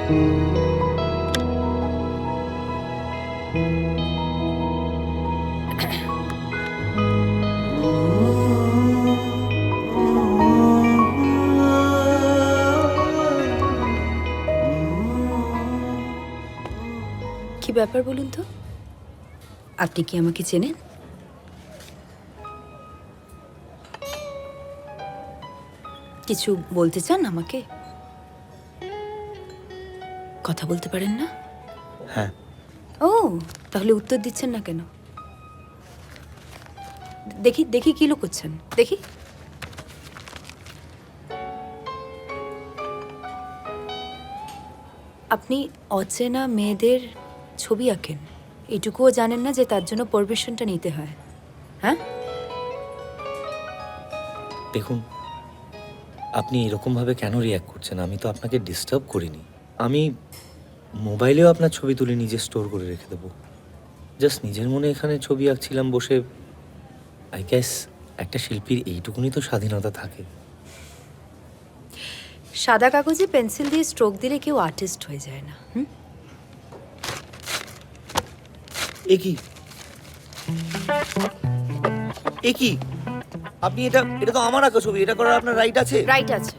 কি ব্যাপার বলুন তো? আপনি কি আমাকে চেনেন? কিছু বলতে চান আমাকে? কথা বলতে পারেন না? হ্যাঁ। ও, তাহলে উত্তর দিচ্ছেন না কেন? দেখি দেখি কি লুকোচ্ছেন, দেখি। আপনি অচেনা মেয়েদের ছবি আঁকেন, এটুকুও জানেন না যে তার জন্য পারমিশনটা নিতে হয়? হ্যাঁ, দেখুন, আপনি এরকমভাবে কেন রিয়্যাক্ট করছেন? আমি তো আপনাকে ডিস্টার্ব করিনি। আমি মোবাইলেও আপনার ছবি তুলে নিজে স্টোর করে রেখে দেবো। জাস্ট নিজের মনে এখানে ছবি আঁকছিলাম বসে। আই গেস একটা শিল্পীর এইটুকুনি তো স্বাধীনতা থাকে। সাদা কাগজে পেন্সিল দিয়ে স্ট্রোক দিলে কেউ আর্টিস্ট হয়ে যায় না। এ কি এ কি? আপনি এটা তো আমার আঁকা ছবি, এটা করার আপনার রাইট আছে? রাইট আছে।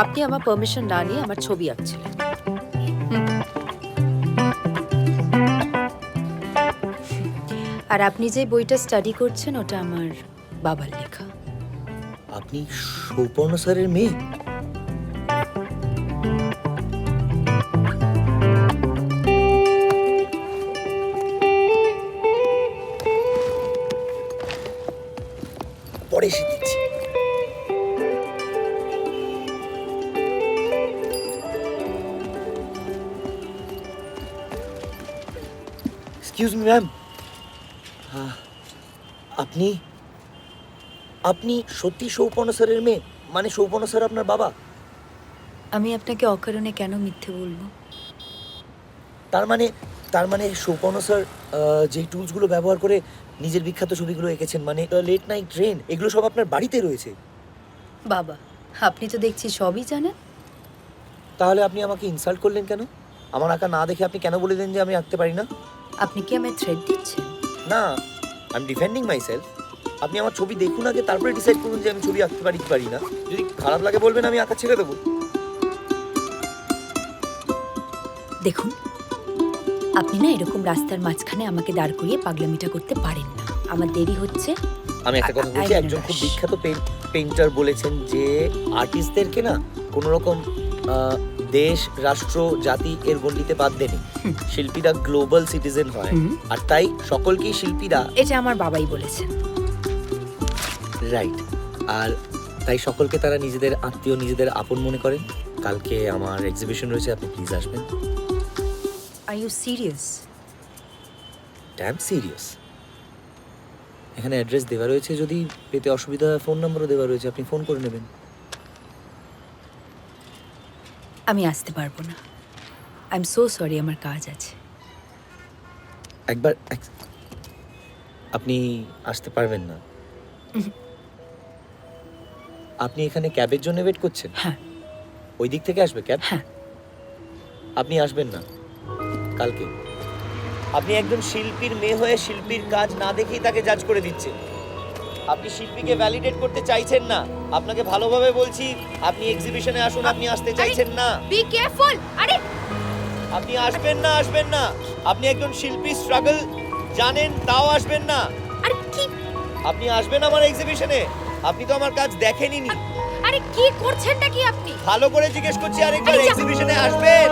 আপনি আমার পারমিশন না নিয়ে আমার ছবি আঁকছিলেন। আর আপনি যে বইটা স্টাডি করছেন ওটা আমার বাবার লেখা। আপনি সৌপর্ণ স্যারের মেয়ে? পরে এসে দিচ্ছি। এক্সকিউজ মি ম্যাম, আপনি আপনি সত্যি সৌপর্ণ স্যারের মেয়ে? মানে সৌপর্ণ স্যার আপনার বাবা? আমি আপনাকে অকারণে কেন মিথ্যে বলবো? তার মানে সৌপর্ণ স্যার যে টুলসগুলো ব্যবহার করে নিজের বিখ্যাত ছবিগুলো এঁকেছেন, মানে লেট নাইট ট্রেন, এগুলো সব আপনার বাড়িতে রয়েছে? বাবা, আপনি তো দেখছি সবই জানেন। তাহলে আপনি আমাকে ইনসাল্ট করলেন কেন? আমার আঁকা না দেখে আপনি কেন বলে দেন যে আমি আঁকতে পারি না? আপনি কি আমায় থ্রেট দিচ্ছেন? না, I am defending my self. আপনি আমার ছবি দেখুন আগে, তারপরে ডিসাইড করুন যে আমি ছবি আঁকতে পারি কি পারি না। যদি খারাপ লাগে বলবেন, আমি আঁকা ছেড়ে দেবো। দেখুন, আপনি না এরকম রাস্তার মাঝখানে আমাকে দাঁড় করিয়ে পাগলামিটা করতে পারেন না। আমার দেরি হচ্ছে। আমি একটা কথা বলছি, একজন খুব বিখ্যাত পেইন্টার বলেছেন যে আর্টিস্টদেরকে না কোনো রকম দেশ, রাষ্ট্র, জাতি এর গণ্ডিতে বাদ দেনি। শিল্পীরা গ্লোবাল সিটিজেন হয়, আর তাই সকলকেই শিল্পীরা। এটা আমার বাবাই বলেছেন। রাইট। আর তাই সকলকে তারা নিজেদের আত্মীয়, নিজেদের আপন মনে করেন। কালকে আমার এক্সিবিশন রয়েছে, আপনি প্লিজ আসবেন। Are you serious? Damn serious. এখানে অ্যাড্রেস দেওয়া রয়েছে, যদি পেতে অসুবিধা হয় ফোন নাম্বারও দেওয়া রয়েছে, আপনি ফোন করে নেবেন। আমি আসতে পারবো না। আই এম সো সরি, আমার কাজ আছে। আপনি আসতে পারবেন না? আপনি এখানে ক্যাবের জন্য ওয়েট করছেন? হ্যাঁ। ওই দিক থেকে আসবে ক্যাব? হ্যাঁ। আপনি আসবেন না কালকে? আপনি একজন শিল্পীর মেয়ে হয়ে শিল্পীর কাজ না দেখেই তাকে জাজ করে দিচ্ছেন। আপনি শিল্পীকে ভ্যালিডেট করতে চাইছেন না। আপনাকে ভালোভাবে বলছি, আপনি এক্সিবিশনে আসুন, আপনি আসতে চাইছেন না। Be careful. আরে আপনি আসবেন না। আপনি একজন শিল্পী, স্ট্রাগল জানেন, তাও আসবেন না। আরে কি? আপনি আসবেন আমার এক্সিবিশনে? আপনি তো আমার কাজ দেখেনই নি। আরে কি করছেনটা কি আপনি? ভালো করে জিজ্ঞেস করছি, আরেকবার এক্সিবিশনে আসবেন?